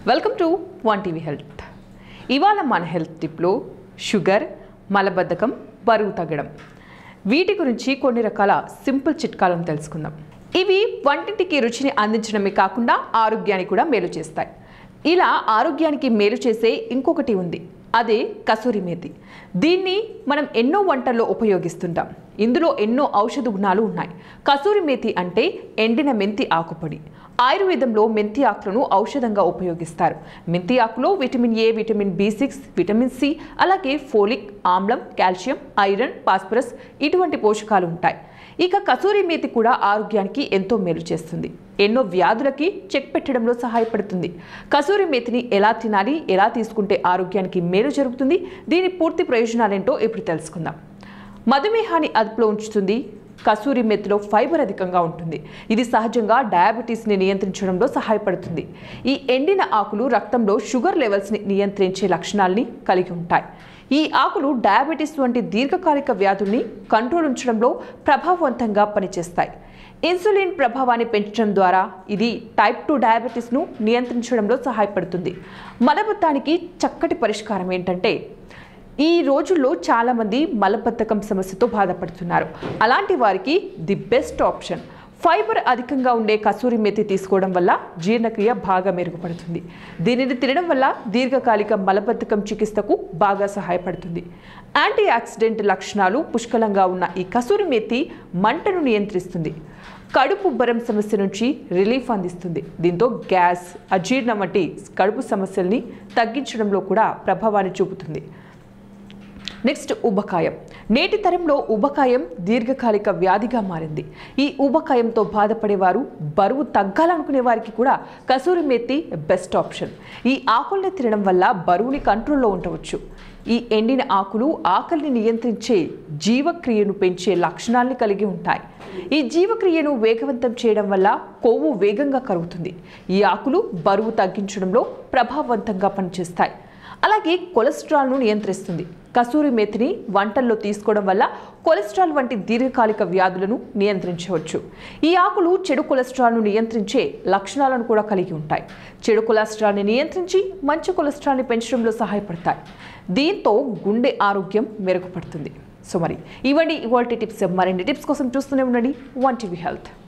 Welcome to one TV health. ఇవాళ మన health టిప్లో sugar, మలబద్ధకం, బరువు తగ్గడం వీటి గురించి కొన్ని రకాల సింపుల్ చిట్కాలను తెలుసుకుందాం. ఇవి వంటింటికి రుచిని అందించడమే కాకుండా ఆరోగ్యానికి కూడా మేలు చేస్తాయి. ఇలా ఆరోగ్యానికి మేలు చేసే ఇంకొకటి ఉంది, అదే కసూరి మేతి. దీన్ని మనం ఎన్నో వంటల్లో ఉపయోగిస్తుంటాం. ఇందులో ఎన్నో ఔషధ గుణాలు ఉన్నాయి. కసూరి మేతి అంటే ఎండిన మెంతి ఆకుపొడి. ఆయుర్వేదంలో మెంతి ఆకులను ఔషధంగా ఉపయోగిస్తారు. మెంతి ఆకులో vitamin A, vitamin B6, vitamin C, అలాగే ఫోలిక్ ఆమ్లం, కాల్షియం, ఐరన్, ఫాస్ఫరస్ ఇటువంటి పోషకాలు ఉంటాయి. ఇక కసూరి మేతి కూడా ఆరోగ్యానికి ఎంతో మేలు చేస్తుంది. ఎన్నో వ్యాధులకి చెక్ పెట్టడంలో సహాయపడుతుంది. కసూరి మేతిని ఎలా తినాలి, ఎలా తీసుకుంటే ఆరోగ్యానికి మేలు జరుగుతుంది, దీని పూర్తి ప్రయోజనాలేంటో ఇప్పుడు తెలుసుకుందాం. మధుమేహాన్ని అదుపులో ఉంచుతుంది. కసూరి మేతిలో ఫైబర్ అధికంగా ఉంటుంది. ఇది సహజంగా డయాబెటీస్ని నియంత్రించడంలో సహాయపడుతుంది. ఈ ఎండిన ఆకులు రక్తంలో షుగర్ లెవెల్స్ని నియంత్రించే లక్షణాలని కలిగి ఉంటాయి. ఈ ఆకులు డయాబెటీస్ వంటి దీర్ఘకాలిక వ్యాధుల్ని కంట్రోల్ ఉంచడంలో ప్రభావవంతంగా పనిచేస్తాయి. ఇన్సులిన్ ప్రభావాన్ని పెంచడం ద్వారా ఇది టైప్ 2 డయాబెటీస్ను నియంత్రించడంలో సహాయపడుతుంది. మలబద్ధకానికి చక్కటి పరిష్కారం ఏంటంటే, ఈ రోజుల్లో చాలామంది మలబద్ధకం సమస్యతో బాధపడుతున్నారు. అలాంటి వారికి ది బెస్ట్ ఆప్షన్ ఫైబర్ అధికంగా ఉండే కసూరి మేతి తీసుకోవడం వల్ల జీర్ణక్రియ బాగా మెరుగుపడుతుంది. దీనిని తినడం వల్ల దీర్ఘకాలిక మలబద్ధకం చికిత్సకు బాగా సహాయపడుతుంది. యాంటీ ఆక్సిడెంట్ లక్షణాలు పుష్కలంగా ఉన్న ఈ కసూరి మేతి మంటను నియంత్రిస్తుంది. కడుపు ఉబ్బరం సమస్య నుంచి రిలీఫ్ అందిస్తుంది. దీంతో గ్యాస్, అజీర్ణం వంటి కడుపు సమస్యల్ని తగ్గించడంలో కూడా ప్రభావాన్ని చూపుతుంది. నెక్స్ట్, ఉబకాయం. నేటి తరంలో ఉబకాయం దీర్ఘకాలిక వ్యాధిగా మారింది. ఈ ఉబకాయంతో బాధపడేవారు, బరువు తగ్గాలనుకునే వారికి కూడా కసూరి మేతి బెస్ట్ ఆప్షన్. ఈ ఆకుల్ని తినడం వల్ల బరువుని కంట్రోల్లో ఉంచవచ్చు. ఈ ఎండిన ఆకులు ఆకలిని నియంత్రించే జీవక్రియను పెంచే లక్షణాలను కలిగి ఉంటాయి. ఈ జీవక్రియను వేగవంతం చేయడం వల్ల కొవ్వు వేగంగా కరుగుతుంది. ఈ ఆకులు బరువు తగ్గించడంలో ప్రభావవంతంగా పనిచేస్తాయి. అలాగే కొలెస్ట్రాల్ను నియంత్రిస్తుంది. కసూరి మేతిని వంటల్లో తీసుకోవడం వల్ల కొలెస్ట్రాల్ వంటి దీర్ఘకాలిక వ్యాధులను నియంత్రించవచ్చు. ఈ ఆకులు చెడు కొలెస్ట్రాల్ను నియంత్రించే లక్షణాలను కూడా కలిగి ఉంటాయి. చెడు కొలెస్ట్రాల్ని నియంత్రించి మంచి కొలెస్ట్రాల్ని పెంచడంలో సహాయపడతాయి. దీంతో గుండె ఆరోగ్యం మెరుగుపడుతుంది. సో మరి ఇవన్నీ ఇవాల్టి టిప్స్. మరిన్ని టిప్స్ కోసం చూస్తూనే ఉండండి వన్ టీవీ హెల్త్.